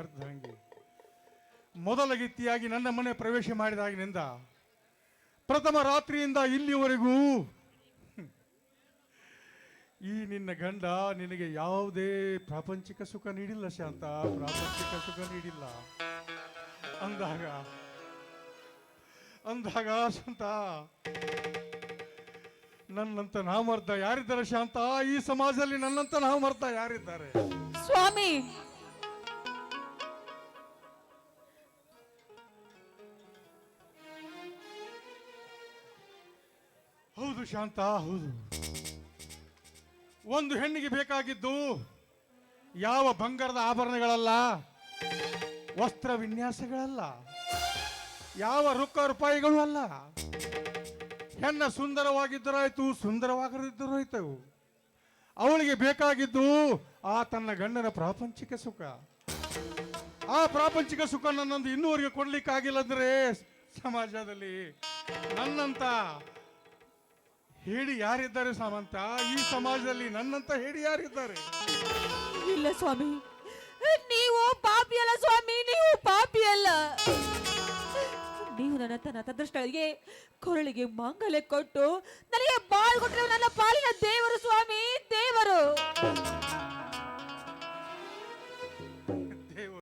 ಅರ್ಧಂಗಿ ಮೊದಲ ಗೀತಿಯಾಗಿ ನನ್ನ ಮನೆ ಪ್ರವೇಶ ಮಾಡಿದಾಗಿನಿಂದ ಪ್ರಥಮ ರಾತ್ರಿಯಿಂದ ಇಲ್ಲಿವರೆಗೂ ಈ ನಿನ್ನ ಗಂಡ ನಿನಗೆ ಯಾವುದೇ ಪ್ರಾಪಂಚಿಕ ಸುಖ ನೀಡಿಲ್ಲ ಶಾಂತ, ಪ್ರಾಪಂಚಿಕ ಸುಖ ನೀಡಿಲ್ಲ ಅಂದಾಗ ಅಂದಾಗ ಶಾಂತ, ನನ್ನಂತ ನಾಮರ್ಥ ಯಾರಿದ್ದಾರೆ ಶಾಂತ? ಈ ಸಮಾಜದಲ್ಲಿ ನನ್ನಂತ ನಾಮರ್ಥ ಯಾರಿದ್ದಾರೆ ಸ್ವಾಮಿ? ಹೌದು ಶಾಂತ, ಹೌದು. ಒಂದು ಹೆಣ್ಣಿಗೆ ಬೇಕಾಗಿದ್ದು ಯಾವ ಬಂಗಾರದ ಆಭರಣಗಳಲ್ಲ, ವಸ್ತ್ರ ವಿನ್ಯಾಸಗಳಲ್ಲ, ಯಾವ ರೊಕ್ಕ ರೂಪಾಯಿಗಳು ಅಲ್ಲ. ಹೆಣ್ಣ ಸುಂದರವಾಗಿದ್ದರಾಯ್ತು, ಸುಂದರವಾಗದಿದ್ದರಾಯ್ತು. ಅವಳಿಗೆ ಬೇಕಾಗಿದ್ದು ಆ ತನ್ನ ಗಂಡನ ಪ್ರಾಪಂಚಿಕ ಸುಖ. ಆ ಪ್ರಾಪಂಚಿಕ ಸುಖ ನನ್ನೊಂದು ಇನ್ನೂವರೆಗೆ ಕೊಡ್ಲಿಕ್ಕಾಗಿಲ್ಲ ಅಂದ್ರೆ ಸಮಾಜದಲ್ಲಿ ನನ್ನಂತ ಹೇಳಿ ಯಾರಿದ್ದಾರೆ ಸಾಮಂತ? ಈ ಸಮಾಜದಲ್ಲಿ ನನ್ನಂತ ಹೇಳಿ ಯಾರಿದ್ದಾರೆ? ಇಲ್ಲ ಸ್ವಾಮಿ, ನೀವು ಪಾಪಿ ಅಲ್ಲ ಸ್ವಾಮಿ, ನೀವು ಪಾಪಿ ಅಲ್ಲ. ನೀವು ನನ್ನ ಅದೃಷ್ಟಗಳಿಗೆ ಕೊರಳಿಗೆ ಮಾಂಗಲ್ಯ ಕೊಟ್ಟು ನನಗೆ ಬಾಳ್ ಕೊಟ್ಟರೆ ನನ್ನ ಪಾಲಿನ ದೇವರು ಸ್ವಾಮಿ, ದೇವರು.